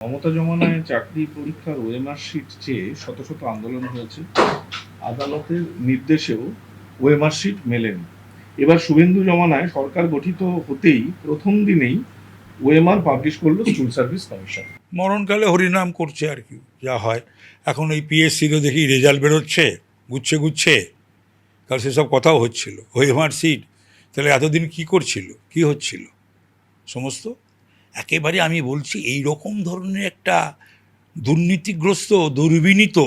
মমতা জমানায় চাকরি পরীক্ষার ওএমআর শিট চেয়ে শত শত আন্দোলন হয়েছে। আদালতের নির্দেশেও ওএমআর শিট মেলেনি। এবার শুভেন্দু জমানায় সরকার গঠিত হতেই প্রথম দিনেই ওএমআর পাবলিশ করলো স্কুল সার্ভিস কমিশন। মরণকালে হরিনাম করছে আর কি, যা হয়। এখন এই পিএসসিরও দেখি রেজাল্ট বেরোচ্ছে গুচ্ছে গুচ্ছে, কারণ সেসব কথাও হচ্ছিল ওএমআর সিট। তাহলে এতদিন কি করছিল, কি হচ্ছিল সমস্ত? একেবারে আমি বলছি এই রকম ধরনের একটা দুর্নীতিগ্রস্ত, দুর্বিনীত,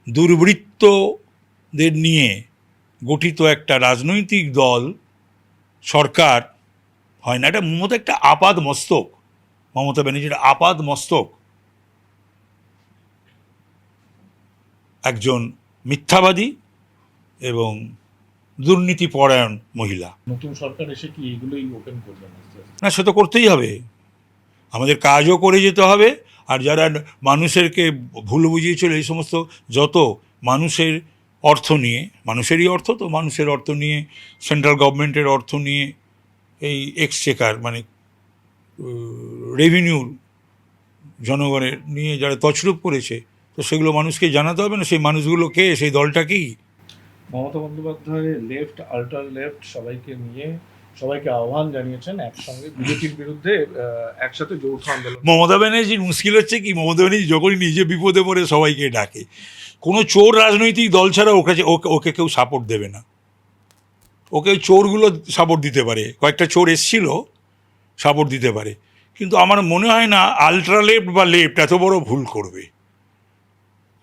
দুর্বৃত্তদের নিয়ে গঠিত একটা রাজনৈতিক দল, সরকার হয় না। এটা মমতা একটা আপাদ মস্তক, মমতা ব্যানার্জির আপাদ মস্তক, একজন মিথ্যাবাদী এবং দুর্নীতিপরায়ণ মহিলা। নতুন সরকার এসে কি এগুলোই ওপেন করবে না, সে তো করতেই হবে, আমাদের কাজও করে যেতে হবে। আর যারা মানুষেরকে ভুল বুঝিয়েছিল, এই সমস্ত যত মানুষের অর্থ নিয়ে, মানুষেরই অর্থ তো, মানুষের অর্থ নিয়ে, সেন্ট্রাল গভর্নমেন্টের অর্থ নিয়ে, এই এক্সচেকার মানে রেভিনিউ জনগণের নিয়ে যারা তছরূপ করেছে, তো সেগুলো মানুষকে জানাতে হবে না। সেই মানুষগুলো কে, সেই দলটা কি? Mamata Bandyopadhyay left, ultra left সবাইকে আহ্বান জানিয়েছেন একসঙ্গে বিজেপির বিরুদ্ধে একসাথে যৌথ আন্দোলন। মমতা ব্যানার্জির মুশকিল হচ্ছে কি, মমতা ব্যানার্জি যখনই নিজে বিপদে পড়ে সবাইকে ডাকে। কোনো চোর রাজনৈতিক দল ছাড়া ওকে কেউ সাপোর্ট দেবে না। ওকে চোরগুলো সাপোর্ট দিতে পারে, কয়েকটা চোর এসছিল সাপোর্ট দিতে পারে, কিন্তু আমার মনে হয় না আলট্রা লেফট বা লেফট এত বড় ভুল করবে।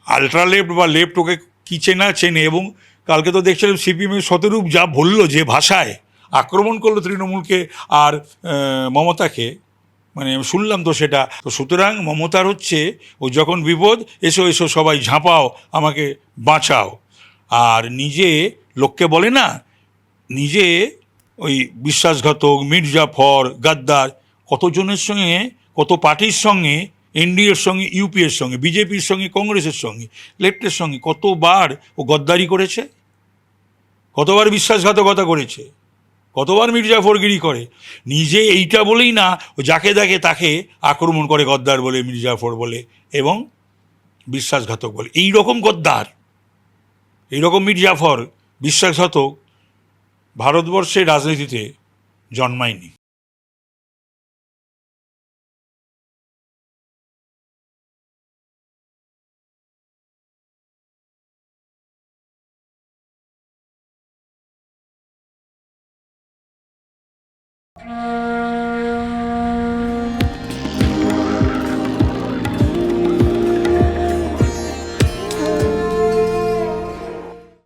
আলট্রা লেফট বা লেফট ওকে কী চেনে। এবং কালকে তো দেখছিলাম সিপিএমের শতরূপ যা বললো, যে ভাষায় আক্রমণ করলো তৃণমূলকে আর মমতাকে, মানে শুনলাম তো সেটা। তো সুতরাং মমতার হচ্ছে, ও যখন বিপদ, এসো এসো সবাই ঝাঁপাও, আমাকে বাঁচাও। আর নিজে লোককে বলে না, নিজে ওই বিশ্বাসঘাতক, মির্জাফর, গাদ্দার, কতজনের সঙ্গে, কত পার্টির সঙ্গে, এনডিএর সঙ্গে, ইউপিএর সঙ্গে, বিজেপির সঙ্গে, কংগ্রেসের সঙ্গে, লেফটের সঙ্গে কতবার ও গদ্দারি করেছে, কতবার বিশ্বাসঘাতকতা করেছে, কতবার মির্জাফরগিরি করে। নিজে এইটা বলেই না, ও যাকে দেখে তাকে আক্রমণ করে, গদ্দার বলে, মির্জাফর বলে এবং বিশ্বাসঘাতক বলে। এই রকম গদ্দার, এইরকম মির্জাফর, বিশ্বাসঘাতক ভারতবর্ষের রাজনীতিতে জন্মায়নি।